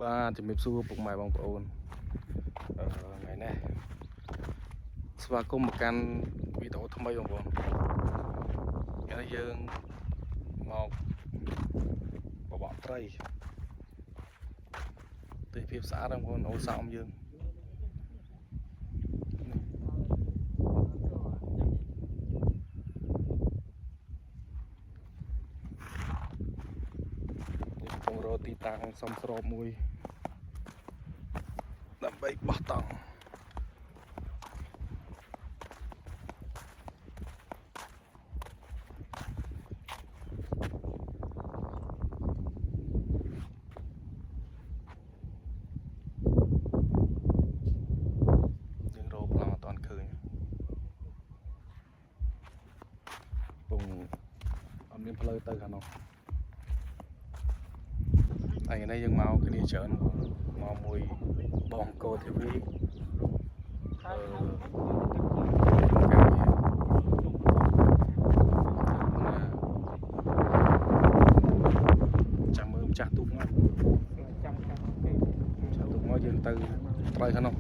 បាទជំរាបសួរពុកម៉ែបងប្អូនថ្ងៃនេះស្វាគមន៍មកកាន់វីដេអូថ្មីបងប្អូនថ្ងៃនេះយើងមកបបកត្រីទេសភាពស្អាតបងប្អូនអូសោមយើងកំរោទីតាំងសំស្របមួយដើម្បីបោះតង់យើងរោប្លង់អត់ទាន់ឃើញពងអត់មានផ្លូវទៅខាងនោះថ្ងៃនេះយើងមកគ្នាច្រើនមកមួយបងកោធីវីចាំមើលម្ចាស់ទូកមកចាំទូកមកយើងទៅត្រូវខាងនោះ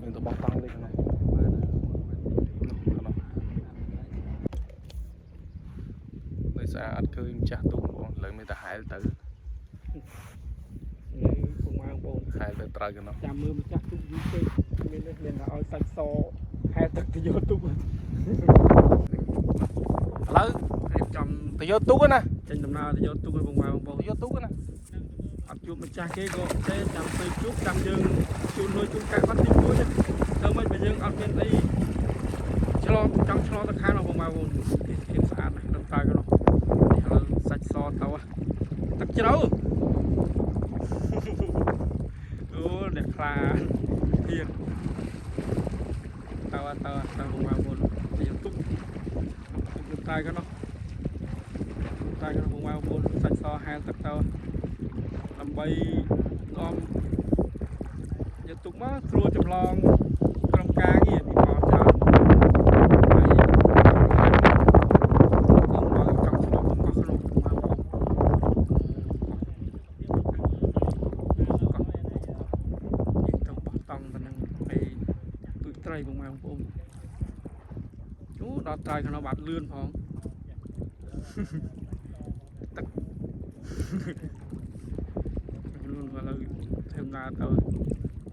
យើងទៅបោះតង់លេខខាងនោះដោយសារអត់ឃើញម្ចាស់ទូកបងឥឡូវមានតែហែលទៅហែលទៅត្រូវกันเนาะចាំមើលម្ចាស់ទូកយូរពេកមានតែឲ្យសាច់សហែលទឹកទៅយកទូកឥឡូវរៀបចំទៅយកទូកណាចេញដំណើរទៅយកទូកឲ្យបងប្អូនយកទូកណាអត់ជួបម្ចាស់គេក៏ទេចាំទៅជួបចាំយើងជួលលុយជួលកាក់គាត់ទីមួយទៅមិនបើយើងអត់មានអីឆ្លងចង់ឆ្លងទៅខាងនោះបងប្អូនទីស្អាតណាស់ដល់តើក៏នោះឥឡូវសាច់សទៅទឹកជ្រៅអូអ្នកខ្លាទៀតតើបងប្អូនទៅយកទុកតែក៏នោះបងប្អូនសាច់សហែលទឹកទៅដើម្បីនាំយកទុកមកស្រួលចម្លងក្រុមការងារពីមកចោលត្រីបងប្អូនអូដល់ត្រីខាងនោះបាត់លឿនផងទឹកលឿនឥឡូវធ្វើងើទៅ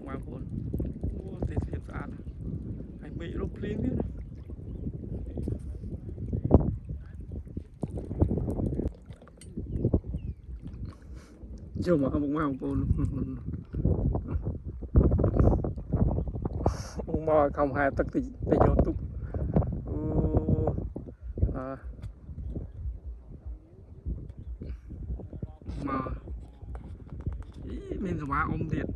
បងប្អូនអូទេសភាពស្អាតហើយមេឃរំភ្លៀងទៀតចូលមកបងប្អូនមកខំហែទឹកទៅយកទុកអូមកមានសមាអ៊ំទៀត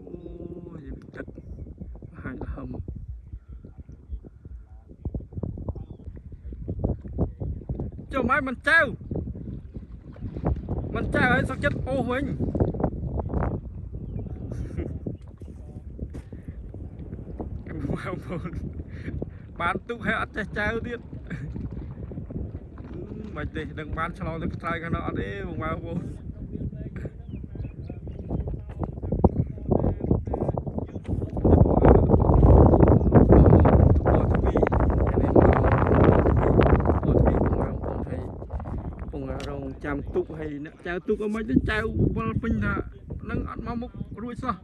អូយទឹកហាញហឹមចូលមកមិនចៅឲ្យសុខចិត្តអូសវិញបងប្អូនបានទុកឲ្យអត់ចេះចៅទៀតមិនទេដឹងបានឆ្លងទៅខ្សែខាងនោះអត់ទេបងប្អូនចាំទុកឲ្យអ្នកចៅទុកអីមិនទៅចៅវល់ពេញថានឹងអត់មកមុខរួចសោះ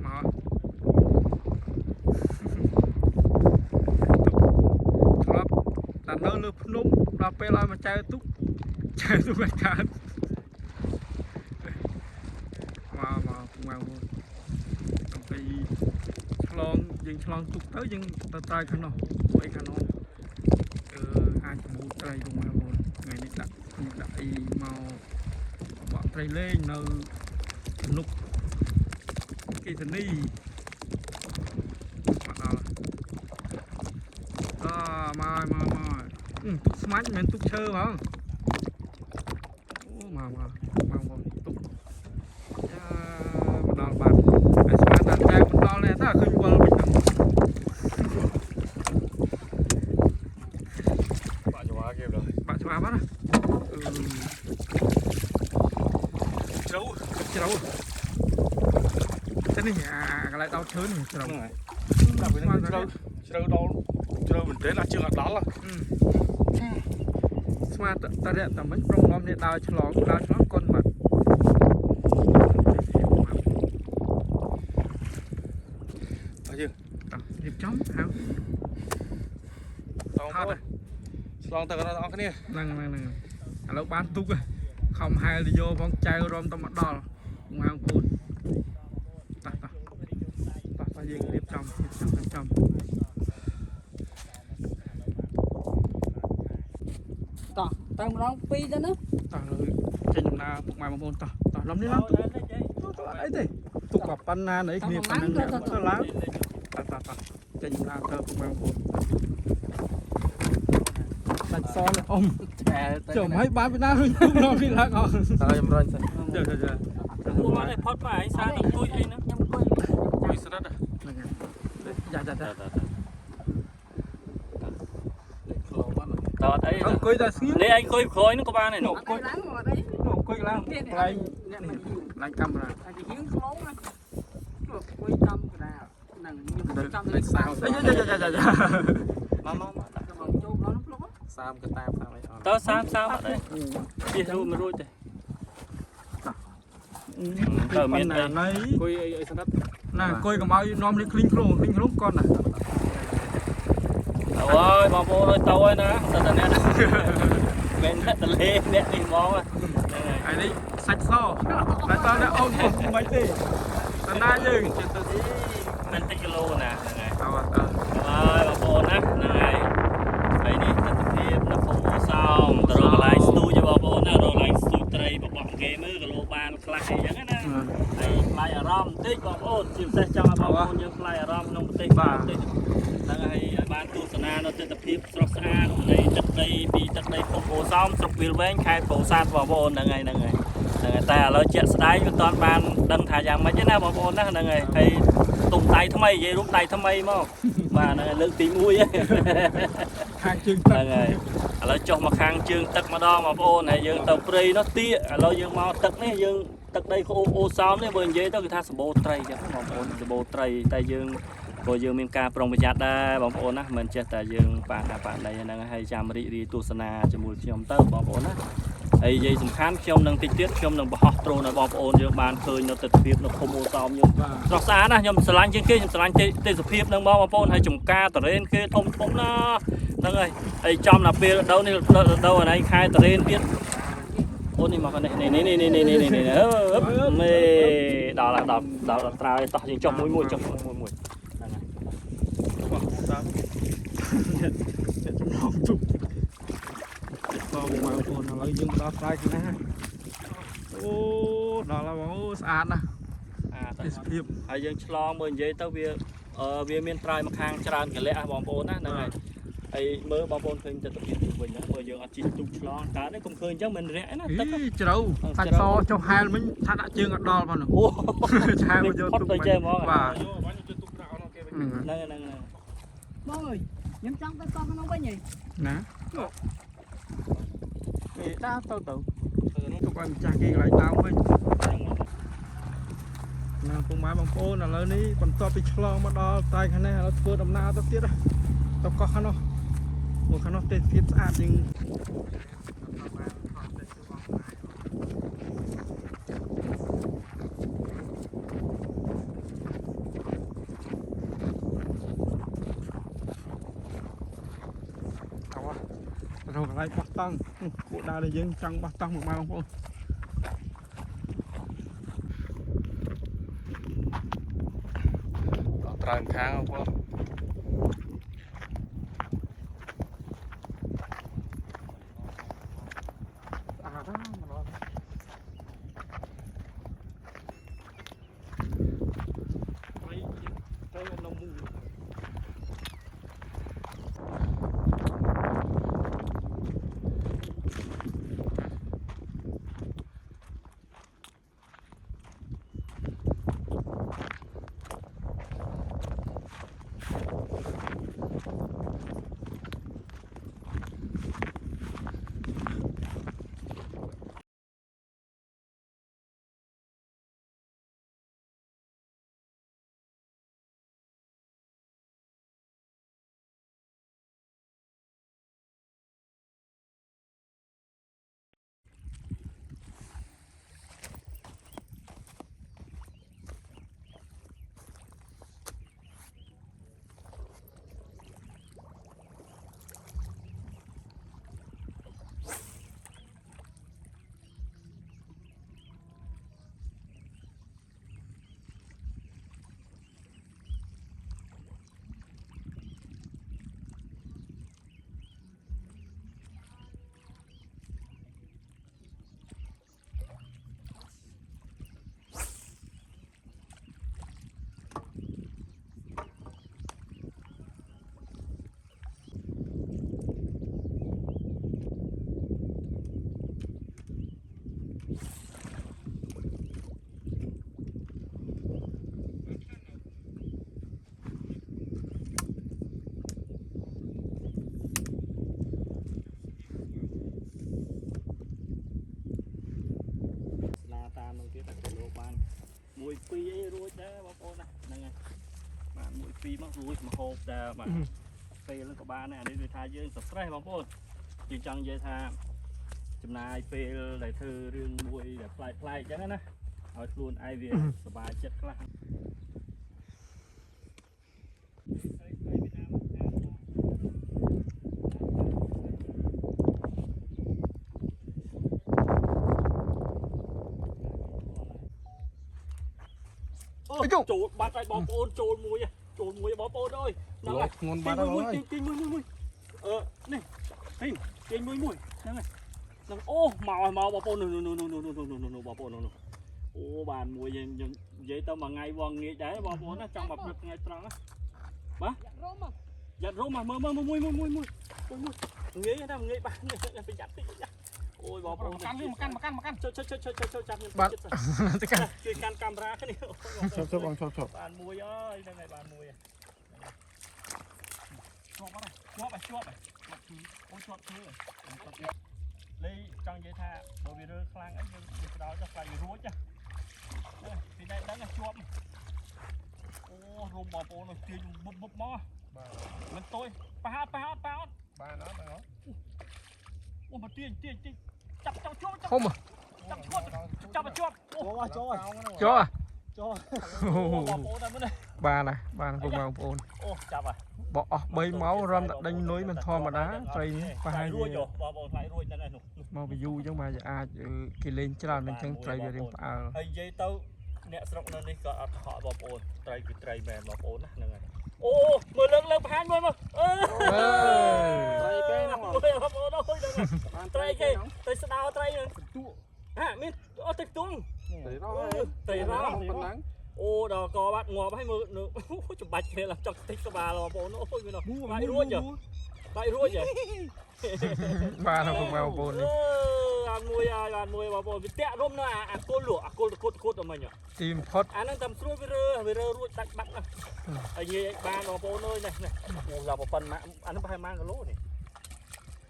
មកធ្លាប់តែនៅលើភ្នំដល់ពេលឲ្យមកចៅទុកឲ្យកើតមកដើម្បីយើងឆ្លងទុកទៅយើងទៅត្រើយខាងនោះអីខាងនោះអាចបូតត្រីបងប្អូនថ្ងៃនេះដាក់អីមកបកត្រីលេងនៅនុកគិសនីមកទុកស្មាច់មិនមែនទុកឈើហ្មងអូមកទុកមកដល់បាត់ហើយស្មាច់ដល់ចៅមិនដល់ទេថាឃើញវល់វិញហ្នឹង ច្បាប់ណាជ្រៅតែនេះកន្លែងដល់ឈើនេះជ្រៅ ហ្នឹងហើយតែពេលនេះជ្រៅដល់ជ្រៅមែនទែនអាជើងអត់ដល់ ស្មាតតរៈតែមិនប្រងនាំនេះដើរឆ្លងកូនបាត់ ហើយយើង រៀបចំហៅ តោះឆ្លងទៅដល់អ្នកគ្នា ហ្នឹងឥឡូវបានទុកខំហែលទៅយកផងចៅរំទៅមកដល់មកពូនតោះយើងរៀបចំតោះតែម្ដងពីរទៅណា តោះចេញដំណើរពុកម៉ែបងប្អូនតោះលំនេះឡើងទុកអីទេទុកក៏ប៉ុណ្ណាណីគ្នាប៉ុណ្ណឹងទៅឡើងតោះចេញដំណើរទៅពុកម៉ែបងប្អូនដាច់សនអ៊ំចុះមិនបានពីណារួចទុកលំនេះឡើងអស់ ហើយខ្ញុំរញសិន ចា ពួកមកនេះផុតមកឯងសារនឹងទួយអីហ្នឹងខ្ញុំអង្គុយ ជួយស្រិត ហ្នឹងចា តើអី អង្គុយតែស្ងៀម នេះឯងអង្គុយក្រោយហ្នឹងក៏បានដែរនោះ អង្គុយឡើងមកអីអង្គុយឡើងកន្លែងនេះកន្លែងកាមេរ៉ា តែជាងខ្លោងណាជួអង្គុយចំកណ្ដាលហ្នឹងខ្ញុំចំ លេខសាចា មកចូលដល់នោះភ្លុក 30កតា30អីអត់ តើ30អត់ទេជិះរួមរួចទេតើមានអី ណៃ អង្គុយអីស្រិត ណាអង្គុយកុំឲ្យនាំនេះឃ្លីងខ្លួនកូនណា អើយបងប្អូនអើយទៅហើយណាសិនតែអ្នកមិនតលេអ្នកនេះហ្មងហ្នឹងហើយ ឯនេះសាច់សតែតើអ្នកអូនមិនទេតាណាយើងចិត្តទៅ មិនតិចគីឡូណាហ្នឹងហើយ អត់ ហើយបងប្អូនណាហ្នឹងហើយហើយនេះទស្សនភាពនៅភូមិអូសោមទៅរកកន្លែងស្ទូចបងប្អូនណារកកន្លែងស្ទូចត្រីបបោះគេមើលគីឡូបានខ្លះអីចឹងណាហើយផ្លាយអារម្មណ៍បន្តិចបងប្អូនជាពិសេសចង់ឲ្យបងប្អូនយើងផ្លាយអារម្មណ៍ក្នុងប្រទេសបាទបន្តិចហ្នឹងហើយឲ្យបានទស្សនានៅទស្សនភាពស្រស់ស្អាតនៃទឹកដីពីទឹកដីភូមិអូសោមស្រុកវាលវែងខេត្តពោធិ៍សាត់បងប្អូនហ្នឹងហើយតែឥឡូវជាក់ស្ដែងមិនទាន់បានដឹងថាយ៉ាងម៉េចទេណាបងប្អូនណាហ្នឹងហើយទុំដៃថ្មីនិយាយរួមដៃថ្មីមកបាទហ្នឹងហើយលើកទី1ហ្នឹង ខាងជើង ហ្នឹងហើយឥឡូវចុះមកខាងជើងទឹកម្ដងបងប្អូនហើយយើងទៅព្រៃនោះទៀកឥឡូវយើងមកទឹកនេះយើងទឹកដីអូសោមនេះបើនិយាយទៅគឺថាសម្បូរត្រីចឹងបងប្អូនសម្បូរត្រីតែយើងក៏យើងមានការប្រុងប្រយ័ត្នដែរបងប្អូនណាមិនចេះតែយើងប៉ាណៃហ្នឹងហើយចាំរីករាយទស្សនាជាមួយខ្ញុំទៅបងប្អូនណាហើយនិយាយសំខាន់ខ្ញុំនឹងតិចទៀតខ្ញុំនឹងបរោះដ្រូនឲ្យបងប្អូនយើងបានឃើញនៅទស្សនភាពនៅភូមិអូសោមយើងស្រស់ស្អាតណាខ្ញុំស្រឡាញ់ជាងគេខ្ញុំស្រឡាញ់ទេសភាពហ្នឹងបងប្អូនហើយចំការតរេនគេធំណាហ្នឹងហើយចំណាពេលរដូវនេះរដូវអានេះខែតរេនទៀតអូននេះមកនេះមេដល់ត្រាយតោះយើងចុះមួយចុះមួយហ្នឹងហើយ ចំណងជុកបងប្អូនឥឡូវយើងដល់ស្រែខាងណាអូដល់ហើយបងអូស្អាតណាស់ទេសភាព ហើយយើងឆ្លងមើលនិយាយទៅវាមានត្រើយមកខាងច្រើនកលៈបងប្អូនណាហ្នឹងហើយហើយមើលបងប្អូនឃើញទស្សនវិជ្ជាវិញណាបើយើងអត់ជិះទូកឆ្លងកើតទេកុំឃើញអញ្ចឹងមិនរាក់ណាទឹក ជ្រៅសាច់សចុះហែលមិញថាដាក់ជើងអត់ដល់ផងនោះ អូ ឆែមកយក ទុកទៅចេះហ្មង បាទ ហ្នឹង បងអើយ ខ្ញុំចង់ទៅកោះក្នុងវិញហី ណាគេដើរទៅទុកឲ្យម្ចាស់គេកន្លែងដើមវិញណាពុកម៉ែបងប្អូនឥឡូវនេះបន្ទាប់ពីឆ្លងមកដល់តែខាងនេះឥឡូវធ្វើដំណើរទៅទៀតទៅកោះខាងនោះមកខាងនោះទេសភាពស្អាតជាង រកកន្លែងបោះតង់គួរដើរយើងចង់បោះតង់មកបងប្អូន ត្រើយខាងបងប្អូន ស្អាតណាស់ម្ដងទៅនំមូ អ ដែរបងប្អូនណាហ្នឹងហើយបាទមួយពីរមករួចមកហូបតែបាទពេលហ្នឹងក៏បានដែរអានេះគឺថាយើងស្ត្រេសបងប្អូនយើងចង់និយាយថាចំណាយពេលដែលធ្វើរឿងមួយដែលប្លែកៗអញ្ចឹងណាឲ្យខ្លួនឯងវាសប្បាយចិត្តខ្លះ ចូលបាត់ហើយបងប្អូនចូលមួយបងប្អូនអើយហ្នឹងហើយ ធ្ងន់បាត់ហើយ ទាញមួយនេះហេទាញមួយហ្នឹងហើយហ្នឹងអូមកហើយមកបងប្អូននោះបងប្អូននោះអូបានមួយយើងនិយាយទៅមួយថ្ងៃវងងាយដែរបងប្អូនណាចង់មកព្រឹកថ្ងៃត្រង់ណាបាទយ៉ាត់រុំមកមើលមួយងាយណាងាយបាក់ប្រយ័ត្នតិចអូយបងប្អូនកាន់ចុចចាប់បាត់ទៅកាន់ជួយកាន់កាមេរ៉ាគ្នា ឈប់បងឈប់ បានមួយអើយហ្នឹងហើយបានមួយជាប់អត់ជាប់អូជាប់ធ្វើលេចង់និយាយថាបើវារើខ្លាំងអីយើងបដោតទៅខ្លាចវារួចណាពីដែរដឹងជាប់អូរុំបងប្អូនទាញបុបមកបាទមិនតូចប៉ះអត់បានអត់អូមកទាញចាប់ជាប់ ហុំ ចាប់ជាប់អូចូលបងប្អូនតែមិន បានពុកបងប្អូន អូចាប់ហ่ะ បោះអស់3ម៉ោងរំតែដេញនុយមិនធម្មតាត្រីនេះប្រហែល រួចបងប្អូនខ្លាចរួចហ្នឹងហើយនោះ មកវាយូរអញ្ចឹងមកអាចគេលេងច្រើនអញ្ចឹងត្រីវារៀងផ្អើល ហើយនិយាយទៅអ្នកស្រុកនៅនេះក៏អត់ខកបងប្អូនត្រីគឺត្រីមែនបងប្អូនណាហ្នឹងហើយអូមើលលើបង្ហាញមើលត្រីគេណាបងប្អូនត្រីគេត្រីស្ដោត្រីហ្នឹងហាមានអូត្រីទុំត្រីរ៉ោប៉ុណ្ណឹងអូដល់កបាត់ងាប់ហើយមើលចំបាច់គ្នាឡើងចង់តិចក្បាលបងប្អូនអូយវាបាយរួចហ៎ បាយរួចហ៎ បានពុកបងប្អូននេះ បានមួយបងប្អូនវាតាក់រុំនៅអាគល់លក់អាគល់គត់ទៅមិញ ទីបំផុត អាហ្នឹងតាមស្រួលវារើរួចដាច់បាត់ណាហើយនិយាយបានបងប្អូនអើយនេះអូដល់ប៉ុណ្ណាអាហ្នឹងប្រហែលម៉ានគីឡូនេះ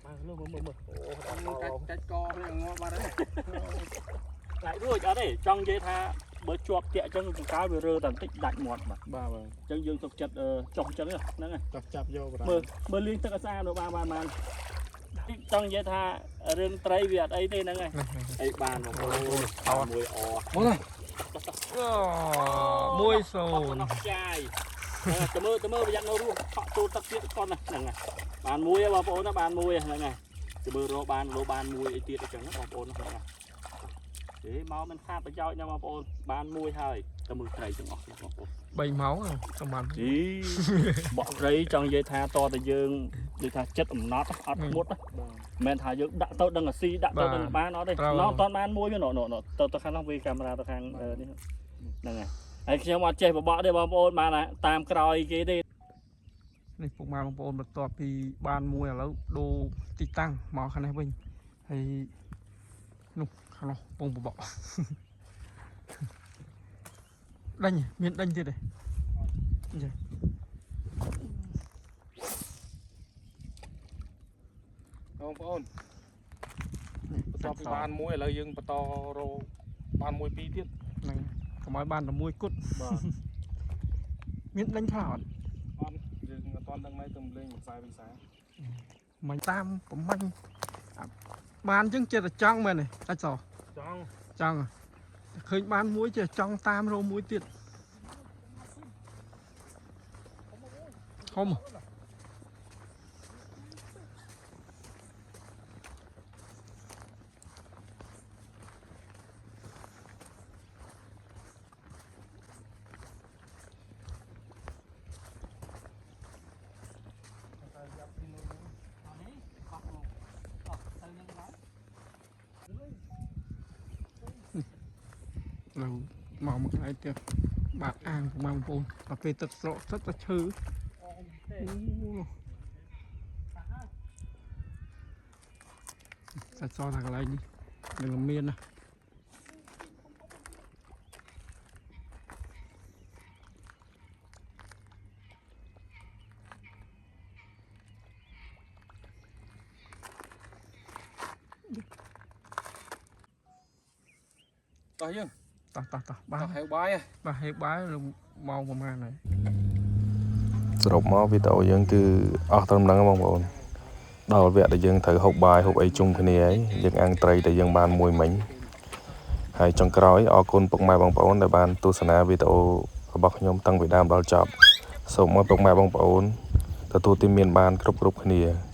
ម៉ានគីឡូមើលអូកាច់កវាងាប់បាត់ហើយខ្លាចរួចអត់ទេចង់និយាយថាបើជាប់តាក់អញ្ចឹងកាលវារើតែបន្តិចដាច់មាត់បាទអញ្ចឹងយើងទុកចិត្តចុះអញ្ចឹងហ្នឹងហើយចាប់យកមើលលាងទឹកស្អាតនៅបានចង់និយាយថារឿងត្រីវាអត់អីទេហ្នឹងហើយអីបានបងប្អូនមួយអមកមួយសូ នអត់ចាយទៅមើលប្រយ័ត្ននៅរស់ខកចូលទឹកទៀតគាត់ហ្នឹងហើយបានមួយបងប្អូនណាបានមួយហ្នឹងហើយទៅមើលរកបានមួយអីទៀតអញ្ចឹងបងប្អូនហ្នឹងហើយមកមិនខាតប្រយោជន៍ណាបងប្អូនបានមួយហើយទៅមើលត្រីទាំងអស់បងប្អូន 3ម៉ោងប្រហែល ជីបក់ត្រីចង់និយាយថាតតែយើងនិយាយថាចិត្តអំណត់អត់មុតមិនមែនថាយើងដាក់ទៅដឹងអាស៊ីដាក់ទៅដឹងបានអត់ទេណោះអត់បានមួយទៅខាងនោះវាកាមេរ៉ាទៅខាងនេះហ្នឹងហើយខ្ញុំអត់ចេះបបក់ទេបងប្អូនបានតាមក្រោយគេទេ នេះពុកម៉ែបងប្អូនបន្ទាប់ពីបានមួយឥឡូវដូរទីតាំងមកខាងនេះវិញហើយនោះខាងនោះពងបបក់ដេញមានដេញទៀតទេចាបងប្អូនបន្ទាប់ពីបានមួយឥឡូវយើងបន្តរកបានមួយពីរទៀតហ្នឹងកុំឲ្យបានតែមួយគត់បាទមានដេញខ្លះអត់យើងអត់ដឹងម៉េចទៅលេងមួយខ្សែមិនតាមប្រមាញ់បានអញ្ចឹងចិត្តតែចង់មែនទេដាច់សចង់ឃើញបានមួយចេះចង់តាមរោមួយទៀតធំเรามองมันไอ้เตี้ยบาดอ่างของมันปูนแต่เป็นตัดโสดตัดชื้อตัดซอทางอะไรนี่หนึ่งเมียนนะต่อยัง តោះ បា បាទ ហៅបាយ បាទហេបាយមកប្រហែលហើយ សរុបមកវីដេអូយើងគឺអស់ត្រឹមហ្នឹងបងប្អូនដល់វគ្គដែលយើងត្រូវហូបបាយហូបអីជុំគ្នាហើយយើងអាំងត្រីដែលយើងបានមួយមិញហើយចុងក្រោយអរគុណពុកម៉ែបងប្អូនដែលបានទស្សនាវីដេអូរបស់ខ្ញុំតាំងពីដើមដល់ចប់សូមឲ្យពុកម៉ែបងប្អូនទទួលទានមានបានគ្រប់គ្នា